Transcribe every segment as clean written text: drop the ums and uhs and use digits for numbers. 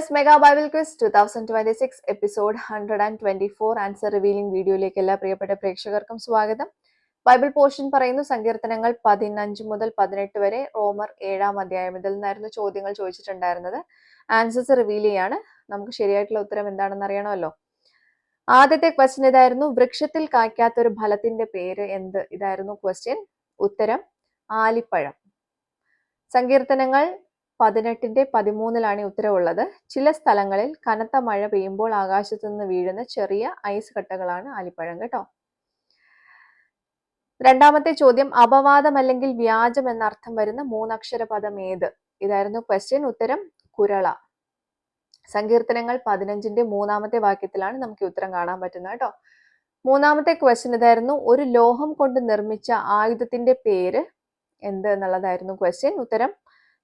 Yes mega Bible quiz 2026 episode 124 answer revealing വീഡിയോയിലേക്ക് എല്ലാ പ്രിയപ്പെട്ട പ്രേക്ഷകർക്കും സ്വാഗതം. ബൈബിൾ പോർഷൻ പറയുന്നു സങ്കീർത്തനങ്ങൾ 15 മുതൽ 18 വരെ, റോമർ 7-ാം അധ്യായം. ഇതിൽ നിന്നായിരുന്നു ചോദ്യങ്ങൾ ചോദിച്ചിട്ടുണ്ടായിരുന്നത്. ആൻസേഴ്സ് റിവീൽ ചെയ്യാണ്. നമുക്ക് ശരിയായിട്ടുള്ള ഉത്തരം എന്താണെന്ന് അറിയണമല്ലോ. ആദ്യത്തെ ക്വസ്റ്റ്യൻ ഇതായിരുന്നു, വൃക്ഷത്തിൽ കായ്ക്കാത്തൊരു ഫലത്തിന്റെ പേര് എന്ത്? ഇതായിരുന്നു ക്വസ്റ്റ്യൻ. ഉത്തരം ആലിപ്പഴം. സങ്കീർത്തനങ്ങൾ 18:13 ഉത്തരവുള്ളത്. ചില സ്ഥലങ്ങളിൽ കനത്ത മഴ പെയ്യുമ്പോൾ ആകാശത്തു നിന്ന് വീഴുന്ന ചെറിയ ഐസ് കട്ടകളാണ് ആലിപ്പഴം കേട്ടോ. രണ്ടാമത്തെ ചോദ്യം, അപവാദം അല്ലെങ്കിൽ വ്യാജം എന്നർത്ഥം വരുന്ന 3 അക്ഷര പദം ഏത്? ഇതായിരുന്നു ക്വസ്റ്റ്യൻ. ഉത്തരം കുരള. സങ്കീർത്തനങ്ങൾ 15-3 വാക്യത്തിലാണ് നമുക്ക് ഉത്തരം കാണാൻ പറ്റുന്നത് കേട്ടോ. മൂന്നാമത്തെ ക്വസ്റ്റ്യൻ ഇതായിരുന്നു, ഒരു ലോഹം കൊണ്ട് നിർമ്മിച്ച ആയുധത്തിന്റെ പേര് എന്ത് എന്നുള്ളതായിരുന്നു ക്വസ്റ്റ്യൻ. ഉത്തരം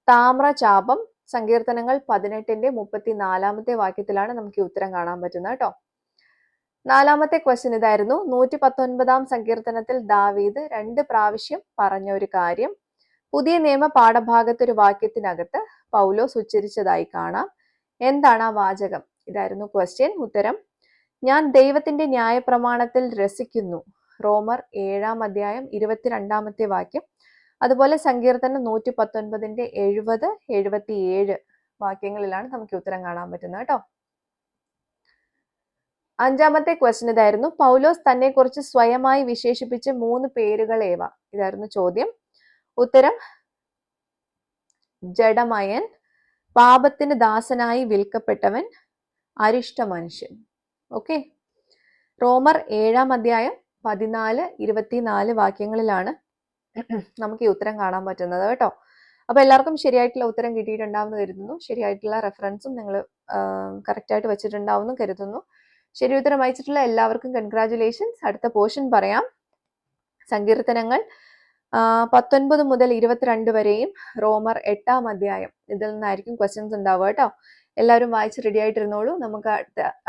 താമ്രചാപം. സങ്കീർത്തനങ്ങൾ 18-34 വാക്യത്തിലാണ് നമുക്ക് ഉത്തരം കാണാൻ പറ്റുന്നത് കേട്ടോ. നാലാമത്തെ ക്വസ്റ്റ്യൻ ഇതായിരുന്നു, 119-ാം സങ്കീർത്തനത്തിൽ ദാവീദ് 2 പ്രാവശ്യം പറഞ്ഞ ഒരു കാര്യം പുതിയ നിയമ പാഠഭാഗത്ത് ഒരു വാക്യത്തിനകത്ത് പൗലോസ് ഉച്ചരിച്ചതായി കാണാം. എന്താണ് ആ വാചകം? ഇതായിരുന്നു ക്വസ്റ്റ്യൻ. ഉത്തരം ഞാൻ ദൈവത്തിന്റെ ന്യായപ്രമാണത്തിൽ രസിക്കുന്നു. റോമർ 7-ാം അധ്യായം 22-ാമത്തെ വാക്യം. അതുപോലെ സങ്കീർത്തനം 119-70-77 വാക്യങ്ങളിലാണ് നമുക്ക് ഉത്തരം കാണാൻ പറ്റുന്നത് കേട്ടോ. അഞ്ചാമത്തെ ക്വസ്റ്റ്യൻ ഇതായിരുന്നു, പൗലോസ് തന്നെ കുറിച്ച് സ്വയമായി വിശേഷിപ്പിച്ച 3 പേരുകൾ ഏവ? ഇതായിരുന്നു ചോദ്യം. ഉത്തരം ജഡമയൻ, പാപത്തിന് ദാസനായി വിൽക്കപ്പെട്ടവൻ, അരിഷ്ട മനുഷ്യൻ. ഓക്കെ. റോമർ 7-ാം അധ്യായം 14-24 വാക്യങ്ങളിലാണ് നമുക്ക് ഈ ഉത്തരം കാണാൻ പറ്റുന്നത് കേട്ടോ. അപ്പൊ എല്ലാവർക്കും ശരിയായിട്ടുള്ള ഉത്തരം കിട്ടിയിട്ടുണ്ടാവുമെന്ന് കരുതുന്നു. ശരിയായിട്ടുള്ള റെഫറൻസും നിങ്ങൾ കറക്റ്റായിട്ട് വെച്ചിട്ടുണ്ടാവുമെന്ന് കരുതുന്നു. ശരി ഉത്തരം അയച്ചിട്ടുള്ള എല്ലാവർക്കും കൺഗ്രാറ്റുലേഷൻസ്. അടുത്ത പോർഷൻ പറയാം. സങ്കീർത്തനങ്ങൾ 19 മുതൽ 22 വരെയും, റോമർ 8-ാം അധ്യായം. ഇതിൽ നിന്നായിരിക്കും ക്വസ്റ്റ്യൻസ് ഉണ്ടാവുക കേട്ടോ. എല്ലാവരും വായിച്ച് റെഡി ആയിട്ടിരുന്നോളൂ. നമുക്ക്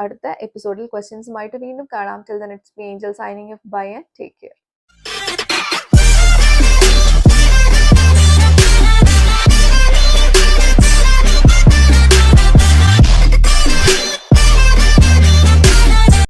അടുത്ത എപ്പിസോഡിൽ ക്വസ്റ്റ്യൻസുമായിട്ട് വീണ്ടും കാണാം. Till then it's me Angel signing off. Bye and take care.